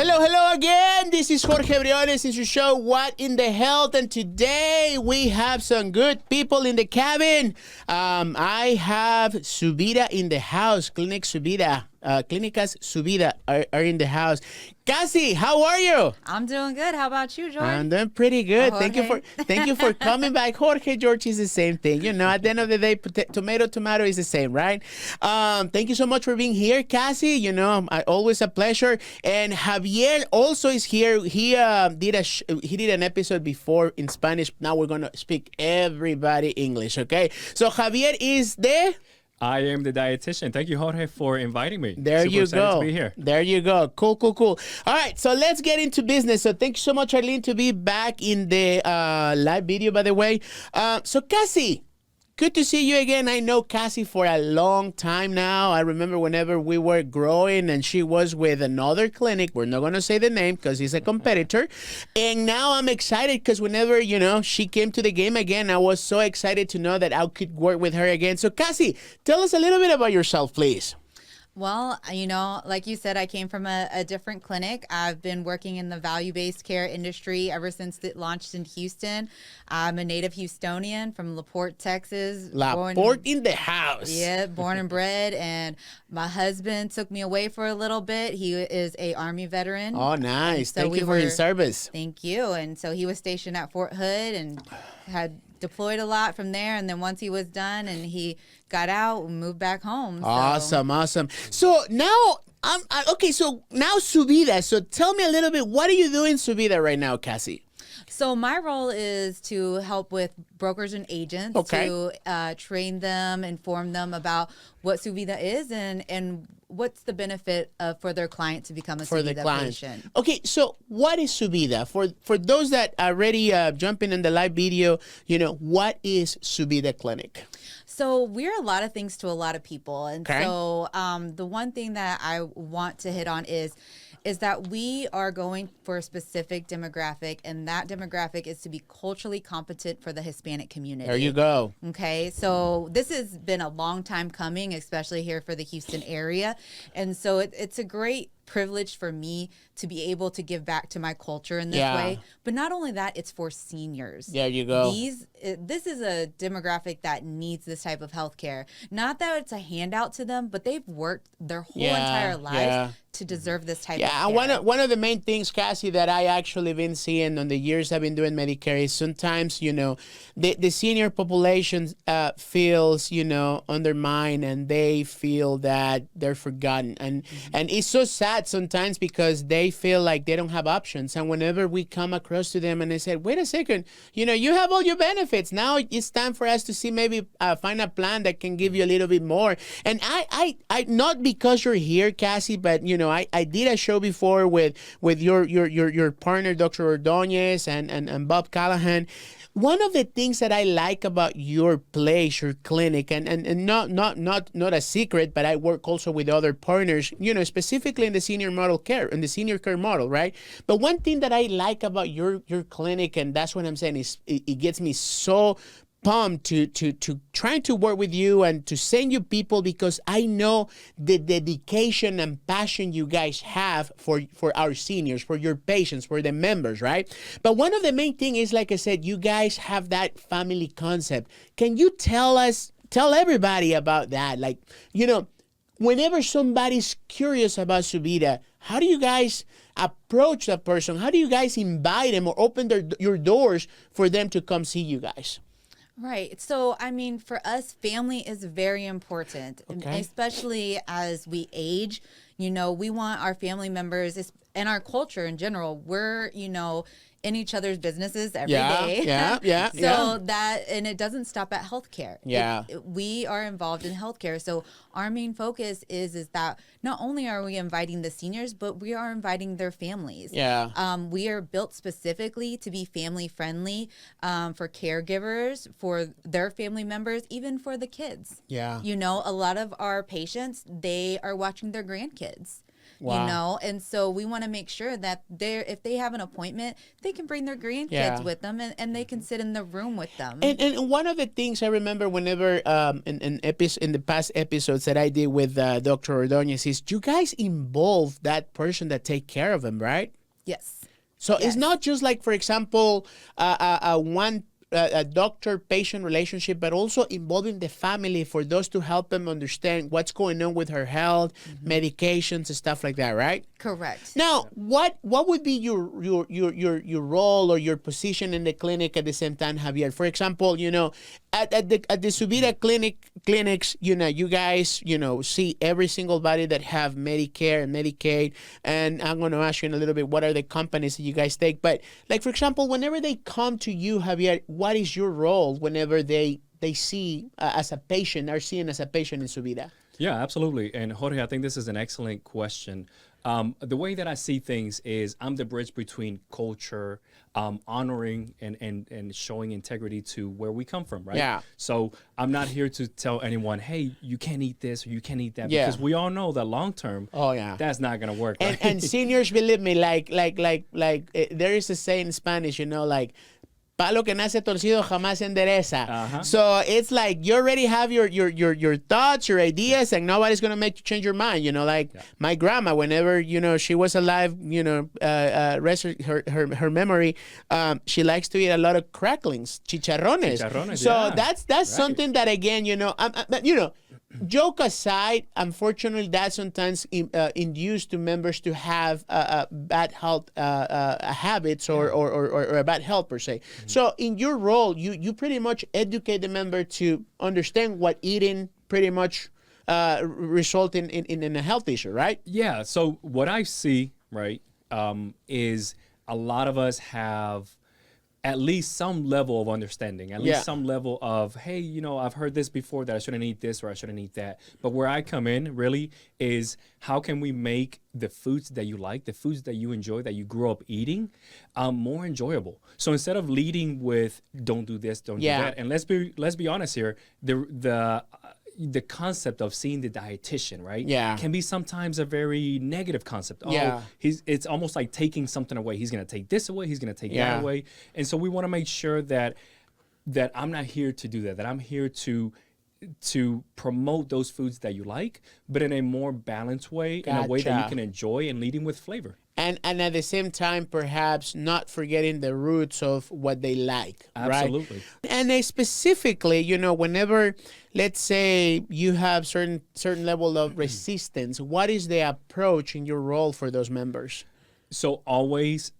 Hello, hello again. This is Jorge Briones. It's your show, What in the Health? And today we have some good people in the cabin. I have Su Vida in the house. Clinic Su Vida. Clínicas Su Vida are in the house. Cassy, how are you? I'm doing good. How about you, George? I'm doing pretty good. Oh, Thank you for coming back. Jorge, George is the same thing. You know, at the end of the day, tomato is the same, right? Thank you so much for being here, Cassy. You know, always a pleasure. And Javier also is here. He did an episode before in Spanish. Now we're gonna speak everybody English. Okay? So Javier is there. I am the dietitian. Thank you, Jorge, for inviting me. There Super you excited go. to be here. There you go. Cool. All right, so let's get into business. So thank you so much, Arlene, to be back in the live video, by the way. So Cassy, good to see you again. I know Cassy for a long time now. I remember whenever we were growing and she was with another clinic. We're not going to say the name because he's a competitor. And now I'm excited because whenever, you know, she came to the game again, I was so excited to know that I could work with her again. So Cassy, tell us a little bit about yourself, please. Well, you know, like you said, I came from a different clinic. I've been working in the value-based care industry ever since it launched in Houston. I'm a native Houstonian from LaPorte, Texas. LaPorte in the house. Yeah, born and bred. And my husband took me away for a little bit. He is a Army veteran. Oh, nice. So Thank you for his service. Thank you. And so he was stationed at Fort Hood and had deployed a lot from there. And then once he was done and he got out, we moved back home. So. Awesome. So now, so now Su Vida. So tell me a little bit, what are you doing Su Vida right now, Cassy? So my role is to help with brokers and agents to train them, inform them about what Su Vida is and what's the benefit for their client to become a Su Vida patient. Okay, so what is Su Vida? For those that are already jumping in the live video, you know, what is Su Vida Clinic? So we're a lot of things to a lot of people. And so the one thing that I want to hit on is that we are going for a specific demographic, and that demographic is to be culturally competent for the Hispanic community. There you go. Okay, so this has been a long time coming, especially here for the Houston area. And so it's a great privilege for me to be able to give back to my culture in this way. But not only that, it's for seniors. There you go. This is a demographic that needs this type of health care. Not that it's a handout to them, but they've worked their whole entire lives to deserve this type of care. And one of the main things, Cassy, that I actually been seeing on the years I've been doing Medicare is sometimes, you know, the senior population feels, you know, undermined, and they feel that they're forgotten. And it's so sad sometimes because they feel like they don't have options. And whenever we come across to them and they said, wait a second, you know, you have all your benefits. Now it's time for us to see maybe find a plan that can give you a little bit more. And I not because you're here, Cassy, but, you know, I did a show before with your partner, Dr. Ordonez and Bob Callahan. One of the things that I like about your place, your clinic, and not a secret, but I work also with other partners, you know, specifically in the senior care model, right? But one thing that I like about your clinic, and that's what I'm saying, is it gets me so pumped to trying to work with you and to send you people, because I know the dedication and passion you guys have for our seniors, for your patients, for the members, right? But one of the main thing is, like I said, you guys have that family concept. Can you tell everybody about that? Like, you know, whenever somebody's curious about Su Vida, how do you guys approach that person? How do you guys invite them or open your doors for them to come see you guys? Right. So, I mean, for us, family is very important, especially as we age. You know, we want our family members and our culture in general. We're, you know, in each other's businesses every day. And it doesn't stop at healthcare. We are involved in healthcare. So our main focus is that not only are we inviting the seniors, but we are inviting their families. We are built specifically to be family friendly for caregivers, for their family members, even for the kids. You know, a lot of our patients, they are watching their grandkids. Wow. you know? And so we want to make sure that if they have an appointment, they can bring their grandkids with them and they can sit in the room with them. And one of the things I remember whenever in the past episodes that I did with Dr. Ordonez is you guys involve that person that take care of him, right? Yes. So it's not just like, for example, a doctor-patient relationship, but also involving the family for those to help them understand what's going on with her health, medications, and stuff like that, right? Correct. Now, what would be your role or your position in the clinic at the same time, Javier? For example, you know, at the Su Vida clinics, you know, you guys, you know, see every single body that have Medicare and Medicaid, and I'm going to ask you in a little bit what are the companies that you guys take. But like, for example, whenever they come to you, Javier, what is your role whenever they see as a patient, are seen as a patient in Su Vida? Yeah, absolutely. And Jorge, I think this is an excellent question. The way that I see things is I'm the bridge between culture, honoring and showing integrity to where we come from, right? Yeah. So I'm not here to tell anyone, hey, you can't eat this or you can't eat that, because we all know that long term, that's not gonna work. Right? And seniors, believe me, like there is a saying in Spanish, you know, like, palo que nace torcido jamás se endereza. So it's like you already have your thoughts, your ideas, and nobody's gonna make you change your mind. You know, like my grandma, whenever you know she was alive, you know, rest her memory, she likes to eat a lot of cracklings, chicharrones. So that's something that again, you know, you know. Joke aside, unfortunately, that sometimes induce to members to have bad health habits or a bad health per se. So in your role, you pretty much educate the member to understand what eating pretty much result in a health issue, right? Yeah. So what I see, right, is a lot of us have at least some level of understanding, at least some level of, hey, you know, I've heard this before that I shouldn't eat this or I shouldn't eat that. But where I come in really is how can we make the foods that you like, the foods that you enjoy, that you grew up eating, more enjoyable. So instead of leading with don't do this, don't do that. And let's be honest here, the concept of seeing the dietitian, right? Can be sometimes a very negative concept. It's almost like taking something away. He's going to take this away. He's going to take that away. And so we want to make sure that I'm not here to do that, that I'm here to promote those foods that you like, but in a more balanced way, in a way that you can enjoy and leading with flavor. And at the same time, perhaps not forgetting the roots of what they like. Absolutely. Right? And specifically, you know, whenever, let's say, you have certain level of resistance, what is the approach in your role for those members? So always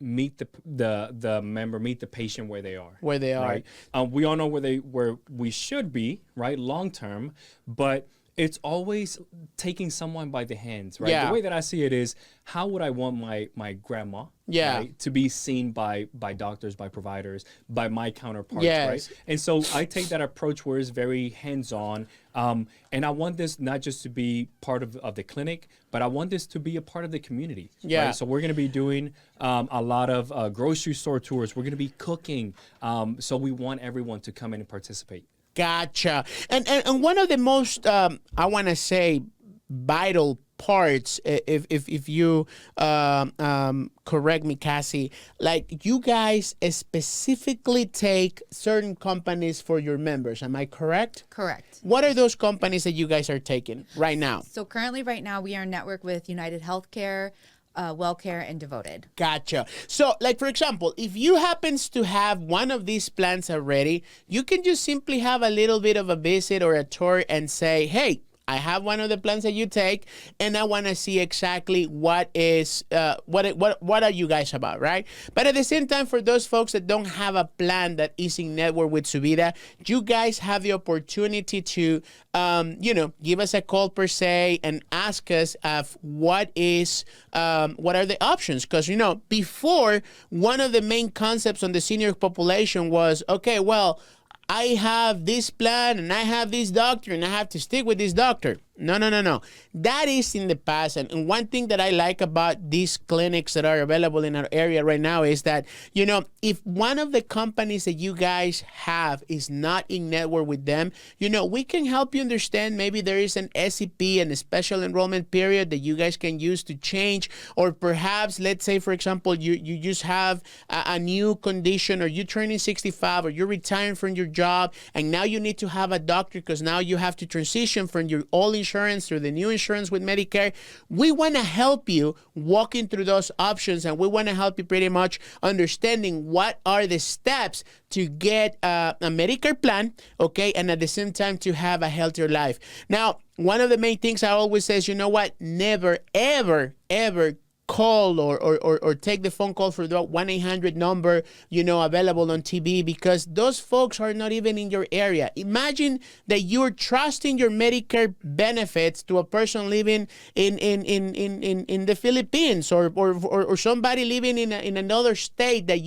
meet the member, meet the patient where they are. Where they are. Right? We all know where we should be, right, long term, but it's always taking someone by the hands, right? The way that I see it is, how would I want my grandma right, to be seen by doctors, by providers, by my counterparts, right? And so I take that approach where it's very hands-on, and I want this not just to be part of the clinic, but I want this to be a part of the community. Right? So we're going to be doing a lot of grocery store tours. We're going to be cooking. So we want everyone to come in and participate. Gotcha. And one of the most, I want to say, vital parts, if you correct me, Cassy, like you guys specifically take certain companies for your members. Am I correct? Correct. What are those companies that you guys are taking right now? So currently right now we are in network with United Healthcare, WellCare, and Devoted. Gotcha. So, like, for example, if you happens to have one of these plans already, you can just simply have a little bit of a visit or a tour and say, hey, I have one of the plans that you take, and I want to see exactly what is what are you guys about, right? But at the same time, for those folks that don't have a plan that is in network with Su Vida, you guys have the opportunity to, give us a call per se and ask us what are the options? Because before, one of the main concepts on the senior population was, okay, well, I have this plan and I have this doctor and I have to stick with this doctor. No, no, no, no. That is in the past. And one thing that I like about these clinics that are available in our area right now is that, if one of the companies that you guys have is not in network with them, we can help you understand maybe there is an SEP and a special enrollment period that you guys can use to change. Or perhaps, let's say, for example, you just have a new condition, or you're turning 65, or you're retiring from your job, and now you need to have a doctor because now you have to transition from your old insurance through the new insurance with Medicare. We want to help you walking through those options, and we want to help you pretty much understanding what are the steps to get a Medicare plan, okay, and at the same time to have a healthier life. Now, one of the main things I always say is, never, ever, ever call or take the phone call for the 1-800 number, available on TV, because those folks are not even in your area. Imagine that you're trusting your Medicare benefits to a person living in the Philippines, or somebody living in another state that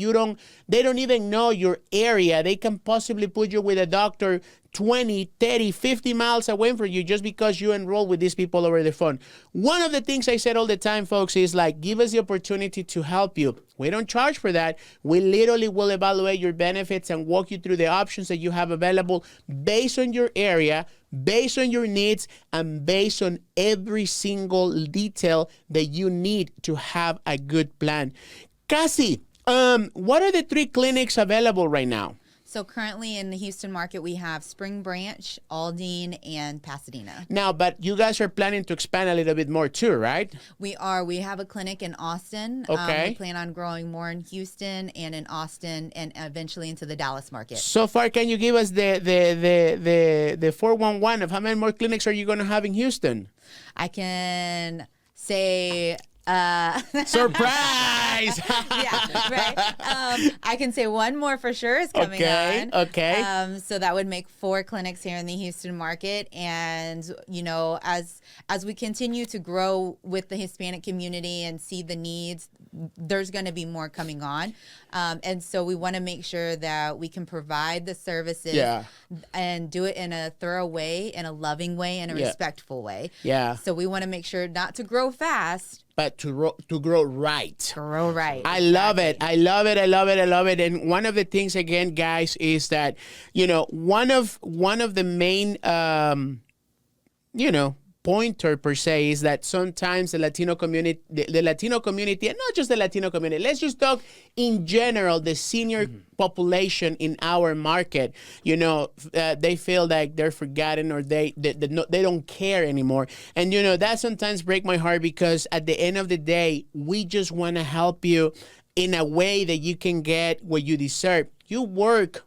they don't even know your area. They can possibly put you with a doctor 20, 30, 50 miles away from you just because you enroll with these people over the phone. One of the things I said all the time, folks, is give us the opportunity to help you. We don't charge for that. We literally will evaluate your benefits and walk you through the options that you have available based on your area, based on your needs, and based on every single detail that you need to have a good plan. Cassy, what are the 3 clinics available right now? So currently in the Houston market, we have Spring Branch, Aldine, and Pasadena. Now, but you guys are planning to expand a little bit more too, right? We are. We have a clinic in Austin. Okay. We plan on growing more in Houston and in Austin, and eventually into the Dallas market. So far, can you give us the 411 of how many more clinics are you going to have in Houston? I can say... Surprise! Yeah, right. I can say one more for sure is coming on. Okay. So that would make 4 clinics here in the Houston market, and as we continue to grow with the Hispanic community and see the needs, there's going to be more coming on, and so we want to make sure that we can provide the services and do it in a thorough way, in a loving way, in a respectful way. Yeah. So we want to make sure not to grow fast, but to grow right. Grow right. I love it. I love it. I love it. I love it. And one of the things, again, guys, is that, one of the main, pointer per se is that sometimes the Latino community, and not just the Latino community, let's just talk in general, the senior population in our market, they feel like they're forgotten, or they don't care anymore. And, that sometimes breaks my heart, because at the end of the day, we just want to help you in a way that you can get what you deserve. You work.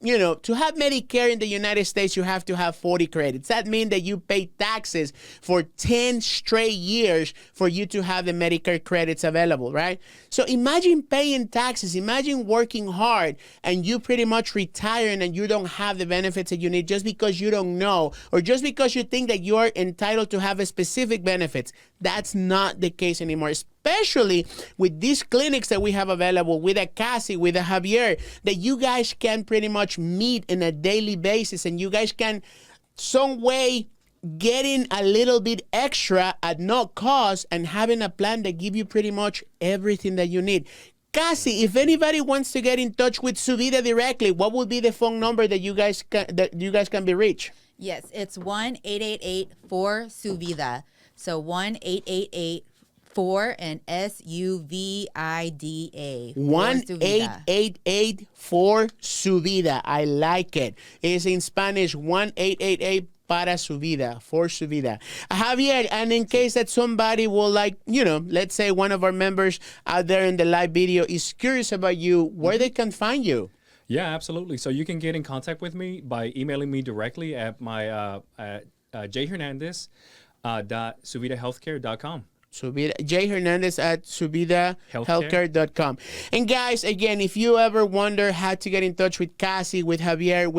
To have Medicare in the United States, you have to have 40 credits. That means that you pay taxes for 10 straight years for you to have the Medicare credits available, right? So imagine paying taxes, imagine working hard, and you pretty much retiring and you don't have the benefits that you need just because you don't know, or just because you think that you are entitled to have a specific benefits. That's not the case anymore, especially with these clinics that we have available, with a Cassy, with a Javier, that you guys can pretty much meet on a daily basis, and you guys can some way getting a little bit extra at no cost and having a plan that give you pretty much everything that you need. Cassy, if anybody wants to get in touch with Su Vida directly, what would be the phone number that you guys can be reached? Yes, it's 1-888-4-SU-VIDA. So 1-888-4 and SUVIDA. 1-888-4 Vida. I like it. It's in Spanish, 1-888 para su vida, for su vida. Javier, and in case that somebody will let's say one of our members out there in the live video is curious about you, where they can find you. Yeah, absolutely. So you can get in contact with me by emailing me directly at my Hernandez.suvidahealthcare.com. J Hernandez at suvidahealthcare.com. And guys, again, if you ever wonder how to get in touch with Cassy, with Javier,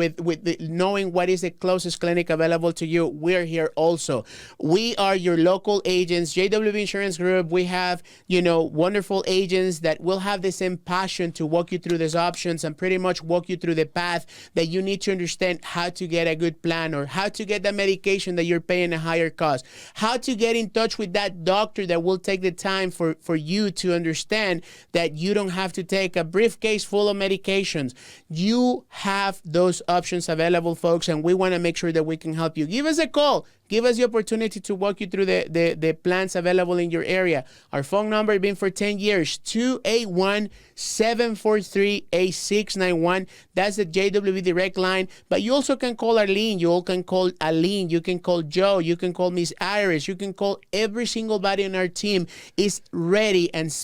knowing what is the closest clinic available to you, we're here also. We are your local agents, JWB Insurance Group. We have, wonderful agents that will have the same passion to walk you through these options and pretty much walk you through the path that you need to understand how to get a good plan, or how to get the medication that you're paying a higher cost, how to get in touch with that doctor that will take the time for you to understand that you don't have to take a briefcase full of medications. You have those options available, folks, and we want to make sure that we can help you. Give us a call. Give us the opportunity to walk you through the plans available in your area. Our phone number has been for 10 years, 281-743-8691. That's the JWB direct line. But you also can call Arlene. You all can call Aline. You can call Joe. You can call Miss Iris. You can call every single body on our team is ready and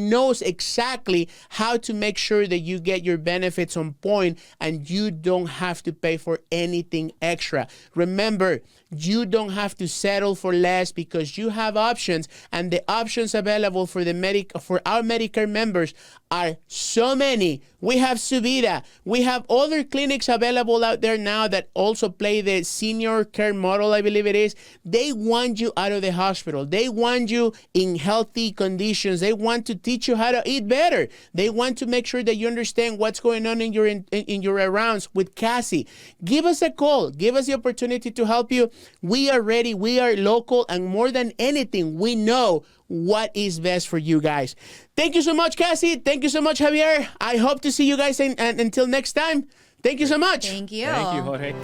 knows exactly how to make sure that you get your benefits on point and you don't have to pay for anything extra. Remember, you don't have to settle for less because you have options, and the options available for for our Medicare members are so many. We have Su Vida. We have other clinics available out there now that also play the senior care model, I believe it is. They want you out of the hospital. They want you in healthy conditions. They want to teach you how to eat better. They want to make sure that you understand what's going on in your rounds with Cassy. Give us a call. Give us the opportunity to help you. We are ready. We are local, and more than anything, we know what is best for you guys. Thank you so much, Cassy. Thank you so much, Javier. I hope to see you guys until next time. Thank you so much. Thank you. Thank you, Jorge.